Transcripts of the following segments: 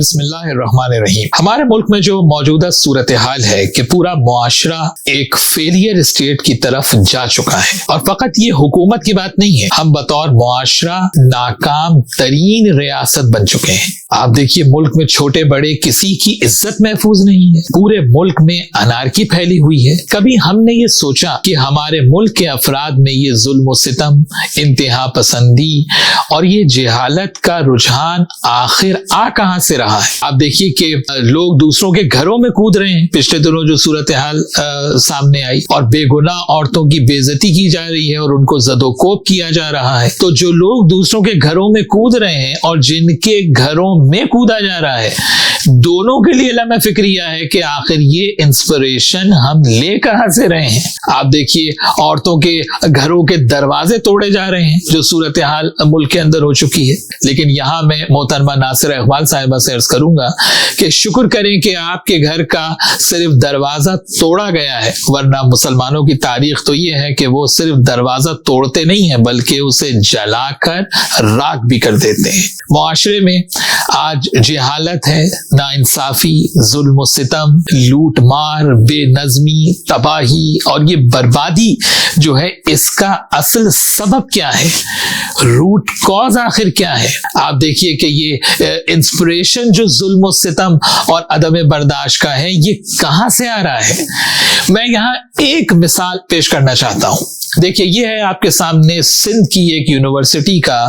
بسم اللہ الرحمن الرحیم. ہمارے ملک میں جو موجودہ صورتحال ہے کہ پورا معاشرہ ایک فیلئر اسٹیٹ کی طرف جا چکا ہے، اور فقط یہ حکومت کی بات نہیں ہے، ہم بطور معاشرہ ناکام ترین ریاست بن چکے ہیں. آپ دیکھیے ملک میں چھوٹے بڑے کسی کی عزت محفوظ نہیں ہے، پورے ملک میں انارکی پھیلی ہوئی ہے. کبھی ہم نے یہ سوچا کہ ہمارے ملک کے افراد میں یہ ظلم و ستم، انتہا پسندی اور یہ جہالت کا رجحان آخر کہاں سے رہا ہے؟ آپ دیکھیے کہ لوگ دوسروں کے گھروں میں کود رہے ہیں. پچھلے دنوں جو صورتحال سامنے آئی اور بے گناہ عورتوں کی بے عزتی کی جا رہی ہے اور ان کو زد و کوب کیا جا رہا ہے. تو جو لوگ دوسروں کے گھروں میں کود رہے ہیں اور جن کے گھروں میں کودا جا رہا ہے، دونوں کے لیے لمحہ فکریہ ہے کہ آخر یہ انسپریشن ہم لے کہاں سے رہے ہیں. آپ دیکھیے عورتوں کے گھروں کے دروازے توڑے جا رہے ہیں، جو صورتحال ملک کے اندر ہو چکی ہے. لیکن یہاں میں محترمہ ناصرہ اقبال صاحبہ سے عرض کروں گا کہ شکر کریں کہ آپ کے گھر کا صرف دروازہ توڑا گیا ہے، ورنہ مسلمانوں کی تاریخ تو یہ ہے کہ وہ صرف دروازہ توڑتے نہیں ہیں بلکہ اسے جلا کر راکھ بھی کر دیتے ہیں. معاشرے میں آج جہالت ہے، ناانصافی، ظلم و ستم، لوٹ مار، بے نظمی، تباہی اور یہ بربادی جو ہے، اس کا اصل سبب کیا ہے؟ روٹ کاز آخر کیا ہے؟ آپ دیکھیے کہ یہ انسپریشن جو ظلم و ستم اور عدم برداشت کا ہے، یہ کہاں سے آ رہا ہے؟ میں یہاں ایک مثال پیش کرنا چاہتا ہوں. دیکھیے یہ ہے آپ کے سامنے سندھ کی ایک یونیورسٹی کا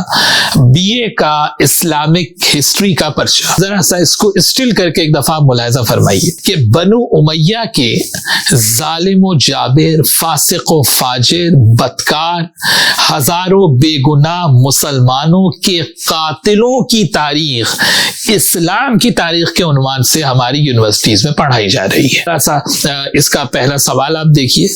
BA کا اسلامک ہسٹری کا پرچہ. ذرا سا اس کو اسٹل کر کے ایک دفعہ ملاحظہ فرمائیے کہ بنو امیہ کے ظالم و جابر، فاسق و فاجر، بدکار، ہزاروں بے گناہ مسلمانوں کے قاتلوں کی تاریخ اسلام کی تاریخ کے عنوان سے ہماری یونیورسٹیز میں پڑھائی جا رہی ہے. ذرا سا اس کا پہلا سوال آپ دیکھیے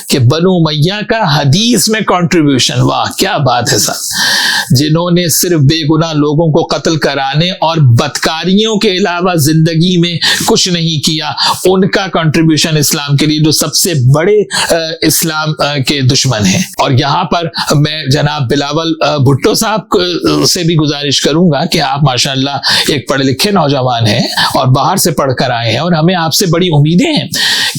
کہ بنو امیہ کا حدیث میں کنٹریبیوشن. واہ کیا بات ہے سر، جنہوں نے صرف بے گناہ لوگوں کو قتل کرانے اور بدکاریوں کے علاوہ زندگی میں کچھ نہیں کیا، ان کا کنٹریبیوشن اسلام کے لیے، جو سب سے بڑے اسلام کے دشمن ہیں. اور یہاں پر میں جناب بلاول بھٹو صاحب سے بھی گزارش کروں گا کہ آپ ماشاءاللہ ایک پڑھے لکھے نوجوان ہیں اور باہر سے پڑھ کر آئے ہیں، اور ہمیں آپ سے بڑی امیدیں ہیں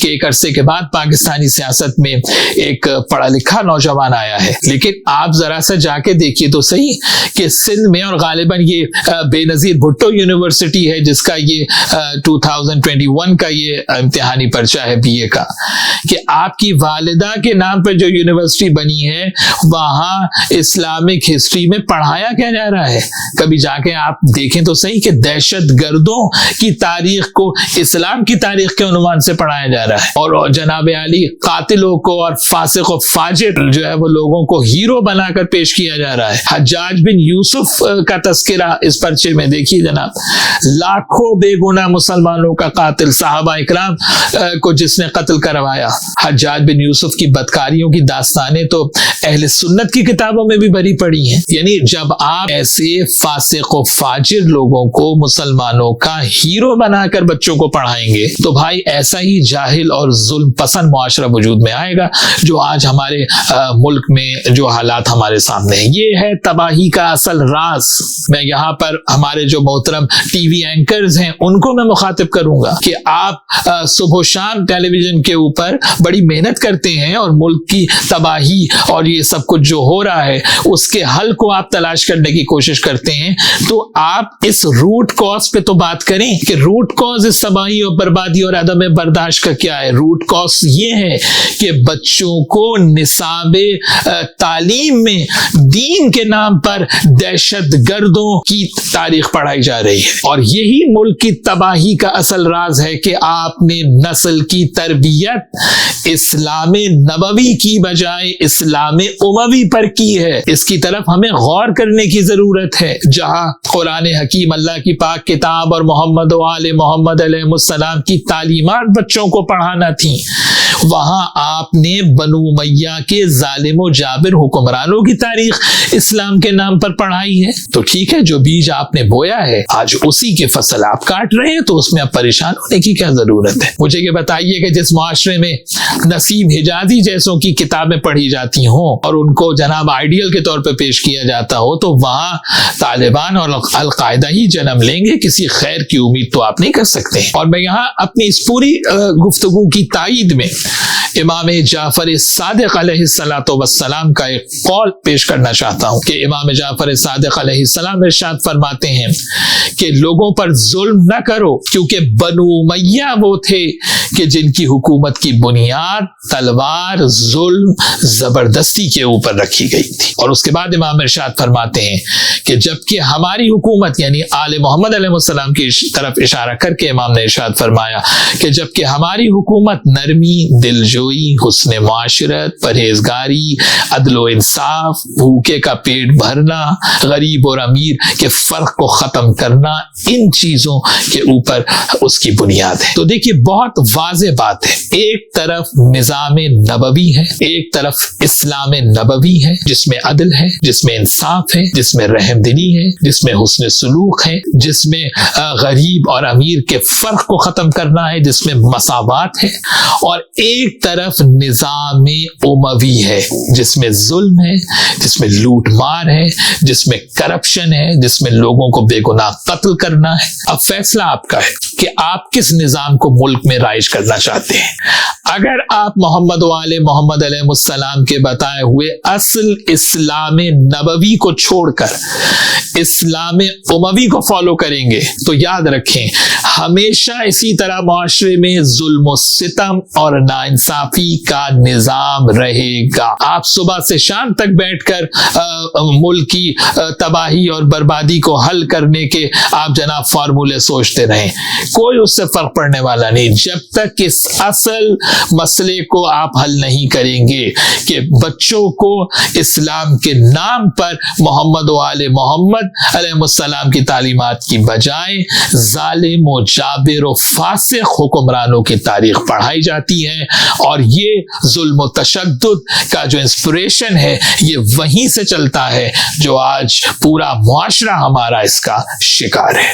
کہ ایک عرصے کے بعد پاکستانی سیاست میں ایک پڑھا لکھا نوجوان آیا ہے. لیکن آپ ذرا سا جا کے دیکھیے تو صحیح کہ سندھ میں، اور غالباً یہ بے نظیر بھٹو یونیورسٹی ہے جس کا یہ 2021 کا یہ امتحانی پرچہ ہے BA کا، کہ آپ کی والدہ کے نام پر جو یونیورسٹی بنی ہے وہاں اسلامک ہسٹری میں پڑھایا کیا جا رہا ہے. کبھی جا کے آپ دیکھیں تو صحیح کہ دہشت گردوں کی تاریخ کو اسلام کی تاریخ کے عنوان سے پڑھایا جا رہا ہے، اور جناب علی قاتلوں کو اور فاسق و فاجر جو ہے وہ لوگوں کو ہیرو بنا کر پیش کیا جا رہا ہے. حجاج بن یوسف کا تذکرہ اس پرچے میں دیکھیے جناب، لاکھوں بے گناہ مسلمانوں کا قاتل، صحابہ اکرام کو جس نے قتل کروایا. حجاج بن یوسف کی بدکاریوں کی داستانیں تو اہل سنت کی کتابوں میں بھی بھری پڑی ہیں. یعنی جب آپ ایسے فاسق و فاجر لوگوں کو مسلمانوں کا ہیرو بنا کر بچوں کو پڑھائیں گے تو بھائی ایسا ہی جاہل اور ظلم پسند معاشرہ وجود میں آئے گا جو آج ہمارے ملک میں جو حالات ہمارے سامنے ہیں. یہ ہے تباہی کا اصل راز. میں یہاں پر ہمارے جو محترم ٹی وی اینکرز ہیں ان کو میں مخاطب کروں گا کہ آپ صبح و شام ٹیلی ویژن کے اوپر بڑی محنت کرتے ہیں اور ملک کی تباہی اور یہ سب کچھ جو ہو رہا ہے اس کے حل کو آپ تلاش کرنے کی کوشش کرتے ہیں، تو آپ اس روٹ کاز پہ تو بات کریں کہ روٹ کاز اس تباہی اور بربادی اور عدم برداشت کا کیا ہے. روٹ کاز یہ ہے کہ بچوں کو نصاب تعلیم میں دین کے نام پر دہشت گردوں کی تاریخ پڑھائی جا رہی ہے، اور یہی ملک کی تباہی کا اصل راز ہے کہ آپ نے نسل کی تربیت اسلام نبوی کی بجائے اسلام اموی پر کی ہے. اس کی طرف ہمیں غور کرنے کی ضرورت ہے. جہاں قرآن حکیم، اللہ کی پاک کتاب اور محمد و آل محمد علیہ السلام کی تعلیمات بچوں کو پڑھانا تھیں، وہاں آپ نے بنو امیہ کے ظالم و جابر حکمرانوں کی تاریخ اسلام کے نام پر پڑھائی ہے. تو ٹھیک ہے، جو بیج آپ نے بویا ہے آج اسی کی فصل آپ کاٹ رہے ہیں، تو اس میں اب پریشان ہونے کی کیا ضرورت ہے؟ مجھے یہ بتائیے کہ جس معاشرے میں نسیم حجازی جیسوں کی کتابیں پڑھی جاتی ہوں اور ان کو جناب آئیڈیل کے طور پہ پیش کیا جاتا ہو، تو وہاں طالبان اور القاعدہ ہی جنم لیں گے، کسی خیر کی امید تو آپ نہیں کر سکتے. اور میں یہاں اپنی اس پوری گفتگو کی تائید میں امام جعفر صادق علیہ السلام کا ایک قول پیش کرنا چاہتا ہوں کہ امام جعفر صادق علیہ السلام ارشاد فرماتے ہیں کہ لوگوں پر ظلم نہ کرو، کیونکہ بنو امیہ وہ تھے کہ جن کی حکومت کی بنیاد تلوار، ظلم، زبردستی کے اوپر رکھی گئی تھی. اور اس کے بعد امام ارشاد فرماتے ہیں کہ جبکہ ہماری حکومت، یعنی آل محمد علیہ السلام کی طرف اشارہ کر کے امام نے ارشاد فرمایا کہ جبکہ ہماری حکومت نرمی، دلجوئی، حسن معاشرت، پرہیزگاری، عدل و انصاف، بھوکے کا پیٹ بھرنا، غریب اور امیر کے فرق کو ختم کرنا، ان چیزوں کے اوپر اس کی بنیاد ہے. تو دیکھیے بہت واضح بات ہے، ایک طرف نظام نبوی ہے، ایک طرف اسلام نبوی ہے جس میں عدل ہے، جس میں انصاف ہے، جس میں رحم دلی ہے، جس میں حسن سلوک ہے، جس میں غریب اور امیر کے فرق کو ختم کرنا ہے، جس میں مساوات ہے. اور ایک طرف نظام اموی ہے جس میں ظلم ہے، جس میں لوٹ مار ہے، جس میں کرپشن ہے، جس میں لوگوں کو بے گناہ قتل کرنا ہے. اب فیصلہ آپ کا ہے کہ آپ کس نظام کو ملک میں رائج کرنا چاہتے ہیں. اگر آپ محمد و آل محمد علیہ السلام کے بتائے ہوئے اصل اسلام نبوی کو چھوڑ کر اسلام اموی کو فالو کریں گے تو یاد رکھیں ہمیشہ اسی طرح معاشرے میں ظلم و ستم اور ناانصافی کا نظام رہے گا. آپ صبح سے شام تک بیٹھ کر ملک کی تباہی اور بربادی کو حل کرنے کے آپ جناب فارمولے سوچتے رہیں، کوئی اس سے فرق پڑنے والا نہیں جب تک اس اصل مسئلے کو آپ حل نہیں کریں گے کہ بچوں کو اسلام کے نام پر محمد و آل محمد علیہ السلام کی تعلیمات کی بجائے ظالم و جابر و فاسق حکمرانوں کی تاریخ پڑھائی جاتی ہے. اور یہ ظلم و تشدد کا جو انسپریشن ہے یہ وہیں سے چلتا ہے جو آج پورا معاشرہ ہمارا اس کا شکار ہے.